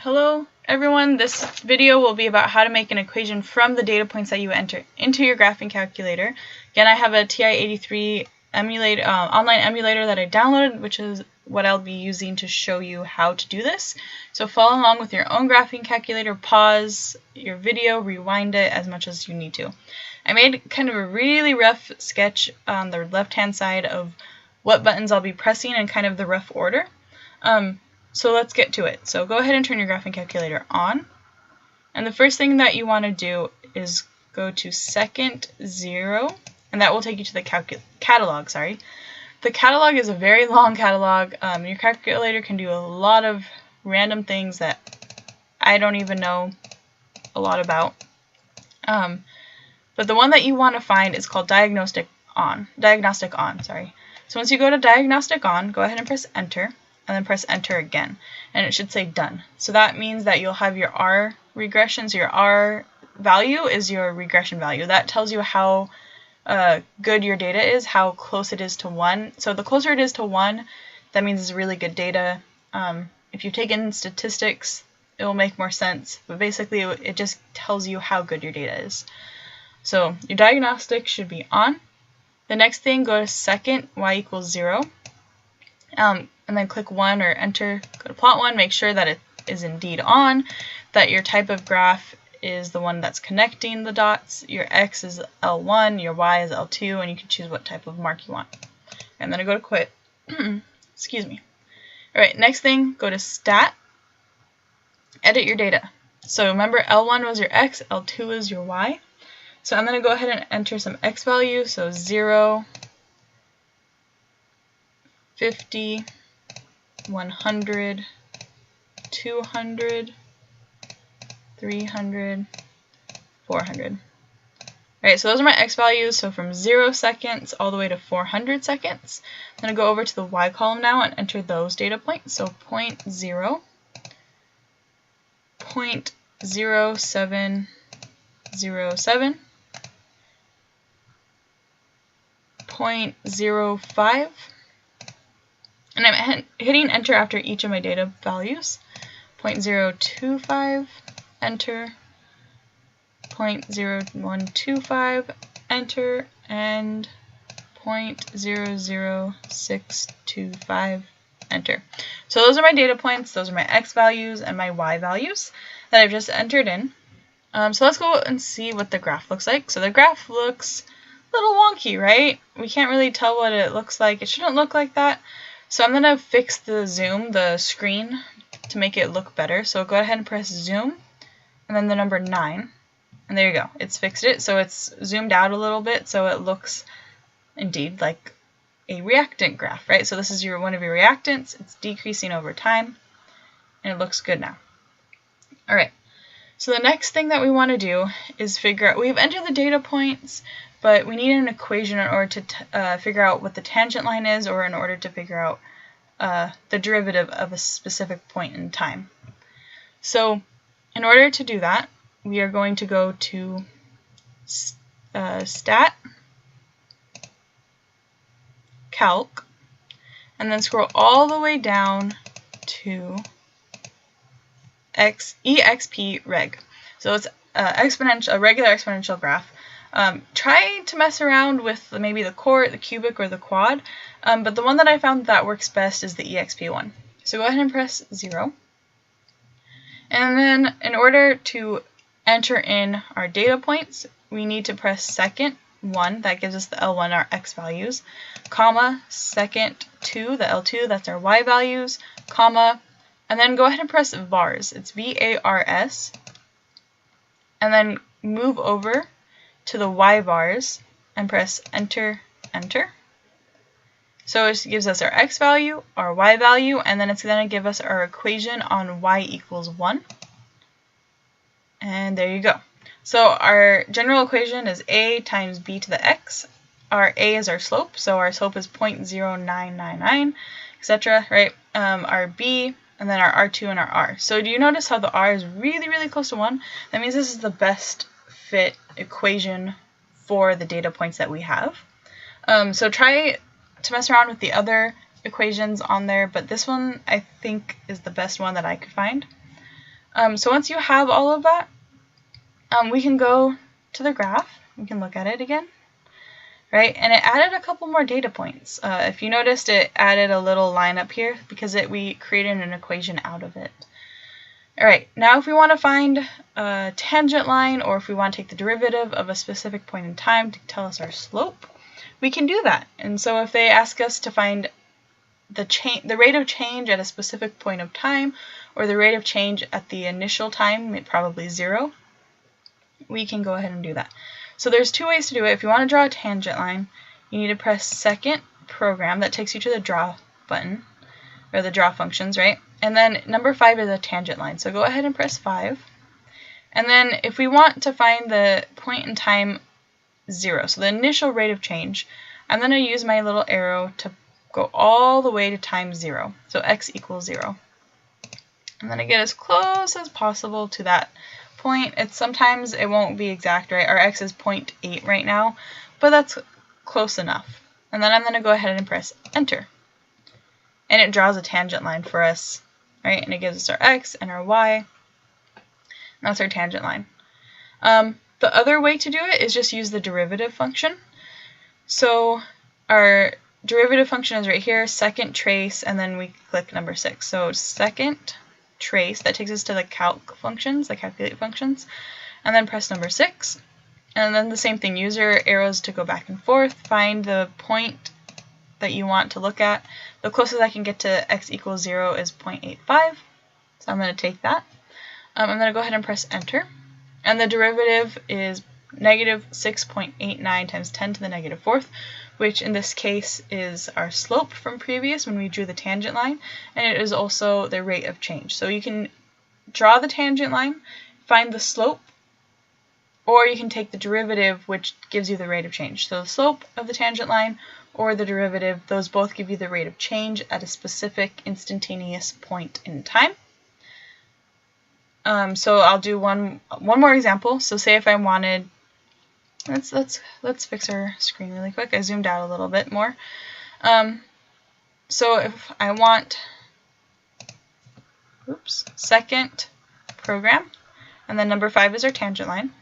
Hello everyone, this video will be about how to make an equation from the data points that you enter into your graphing calculator. Again, I have a TI-83 emulator, online emulator that I downloaded, which is what I'll be using to show you how to do this. So follow along with your own graphing calculator, pause your video, rewind it as much as you need to. I made kind of a really rough sketch on the left-hand side of what buttons I'll be pressing and kind of the rough order. So let's get to it. So go ahead and turn your graphing calculator on. And the first thing that you want to do is go to second 0, and that will take you to the catalog. The catalog is a very long catalog. Your calculator can do a lot of random things that I don't even know a lot about. But the one that you want to find is called Diagnostic On. So once you go to Diagnostic On, go ahead and press Enter. And then press Enter again, and it should say Done. So that means that you'll have your R regression. So your R value is your regression value. That tells you how good your data is, how close it is to 1. So the closer it is to 1, that means it's really good data. If you've taken statistics, it will make more sense. But basically, it just tells you how good your data is. So your diagnostic should be on. The next thing, go to second y equals 0. And then click 1 or enter, go to plot 1, make sure that it is indeed on, that your type of graph is the one that's connecting the dots, your X is L1, your Y is L2, and you can choose what type of mark you want. And then I go to quit. Excuse me. Alright, next thing, go to Stat, edit your data. So remember L1 was your X, L2 is your Y. So I'm going to go ahead and enter some X values, so 0, 50, 100, 200, 300, 400. Alright, so those are my X values, so from 0 seconds all the way to 400 seconds. I'm going to go over to the Y column now and enter those data points. So 0.0, 0.0707, 0.05, and I'm hitting enter after each of my data values. 0.025, enter. 0.0125, enter. And 0.00625, enter. So those are my data points. Those are my X values and my Y values that I've just entered in. So let's go and see what the graph looks like. So the graph looks a little wonky, right? We can't really tell what it looks like. It shouldn't look like that. So I'm going to fix the zoom, the screen, to make it look better. So go ahead and press zoom, and then the number 9. And there you go. It's fixed it. So it's zoomed out a little bit, so it looks indeed like a reactant graph, right? So this is one of your reactants. It's decreasing over time, and it looks good now. All right. So the next thing that we want to do is figure out, we've entered the data points, but we need an equation in order to figure out what the tangent line is, or in order to figure out the derivative of a specific point in time. So in order to do that, we are going to go to Stat, Calc, and then scroll all the way down to EXP Reg. So it's a regular exponential graph. Try to mess around with maybe the chord, the cubic, or the quad, but the one that I found that works best is the EXP one. So go ahead and press 0. And then in order to enter in our data points, we need to press second 1, that gives us the L1, our X values, comma, second 2, the L2, that's our Y values, comma, and then go ahead and press vars. It's VARS, and then move over to the Y vars and press enter, enter. So it gives us our X value, our Y value, and then it's going to give us our equation on Y equals 1. And there you go. So our general equation is A times B to the X. Our A is our slope, so our slope is 0.0999, etc., right? Our B, and then our R2 and our R. So do you notice how the R is really, really close to 1? That means this is the best fit equation for the data points that we have. So try to mess around with the other equations on there, but this one I think is the best one that I could find. So once you have all of that, we can go to the graph. We can look at it again. Right, and it added a couple more data points. If you noticed, it added a little line up here because we created an equation out of it. All right, now if we want to find a tangent line, or if we want to take the derivative of a specific point in time to tell us our slope, we can do that. And so if they ask us to find the rate of change at a specific point of time, or the rate of change at the initial time, probably 0, we can go ahead and do that. So there's two ways to do it. If you want to draw a tangent line, you need to press second program. That takes you to the draw button, or the draw functions, right? And then number 5 is a tangent line. So go ahead and press 5. And then if we want to find the point in time 0, so the initial rate of change, I'm going to use my little arrow to go all the way to time 0. So x equals 0. I'm going to get as close as possible to that point. Sometimes it won't be exact, right? Our x is 0.8 right now, but that's close enough. And then I'm going to go ahead and press enter. And it draws a tangent line for us, right? And it gives us our x and our y. And that's our tangent line. The other way to do it is just use the derivative function. So our derivative function is right here, second trace, and then we click number 6. So second trace, that takes us to the calc functions, the calculate functions, and then press number 6. And then the same thing, use your arrows to go back and forth, find the point that you want to look at. The closest I can get to x equals 0 is 0.85, so I'm going to take that. I'm going to go ahead and press enter, and the derivative is negative 6.89 times 10 to the negative 4th, which in this case is our slope from previous when we drew the tangent line, and it is also the rate of change. So you can draw the tangent line, find the slope, or you can take the derivative, which gives you the rate of change. So the slope of the tangent line or the derivative, those both give you the rate of change at a specific instantaneous point in time. So I'll do one more example. So say if I wanted, let's fix our screen really quick. I zoomed out a little bit more. So if I want, second program, and then number 5 is our tangent line,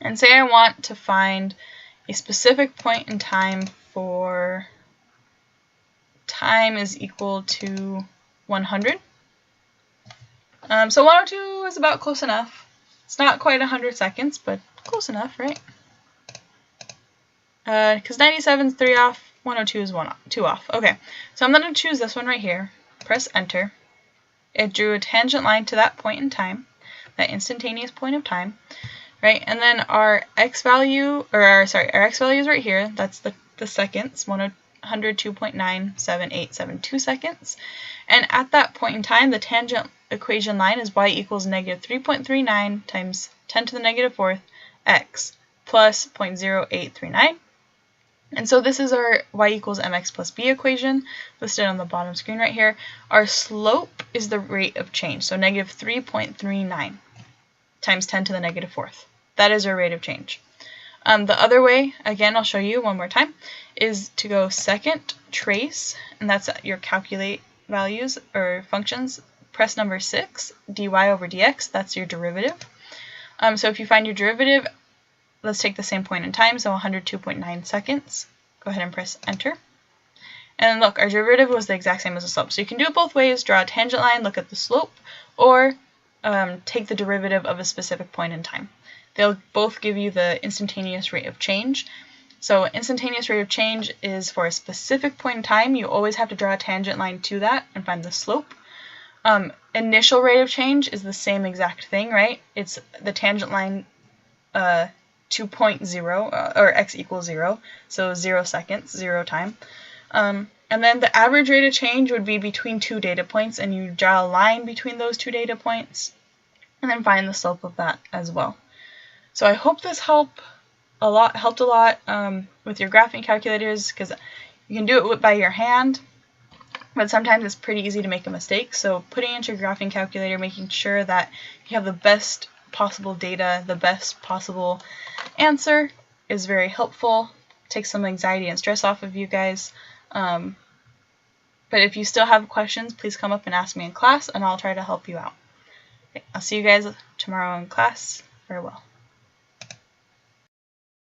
and say I want to find a specific point in time for time is equal to 100. So 102 is about close enough. It's not quite 100 seconds, but close enough, right? Because 97 is 3 off, 102 is 2 off. Okay, so I'm going to choose this one right here. Press enter. It drew a tangent line to that point in time, that instantaneous point of time, right? And then our x value, or our x value is right here. That's the seconds, 102.97872 seconds. And at that point in time, the tangent equation line is y equals negative 3.39 times 10 to the negative 4th x plus 0.0839. And so this is our y equals mx plus b equation listed on the bottom screen right here. Our slope is the rate of change, so negative 3.39 times 10 to the negative 4th. That is our rate of change. The other way, again, I'll show you one more time, is to go second trace, and that's your calculate values or functions. Press number 6, dy over dx, that's your derivative. So if you find your derivative, let's take the same point in time, so 102.9 seconds. Go ahead and press enter. And look, our derivative was the exact same as the slope. So you can do it both ways, draw a tangent line, look at the slope, or take the derivative of a specific point in time. They'll both give you the instantaneous rate of change. So instantaneous rate of change is for a specific point in time. You always have to draw a tangent line to that and find the slope. Initial rate of change is the same exact thing, right? It's the tangent line 2.0, or x equals 0, so 0 seconds, 0 time. And then the average rate of change would be between 2 data points, and you draw a line between those 2 data points, and then find the slope of that as well. So I hope this helped a lot with your graphing calculators, because you can do it by your hand, but sometimes it's pretty easy to make a mistake. So putting it into your graphing calculator, making sure that you have the best possible data, the best possible answer is very helpful. Takes some anxiety and stress off of you guys. But if you still have questions, please come up and ask me in class, and I'll try to help you out. Okay, I'll see you guys tomorrow in class. Farewell.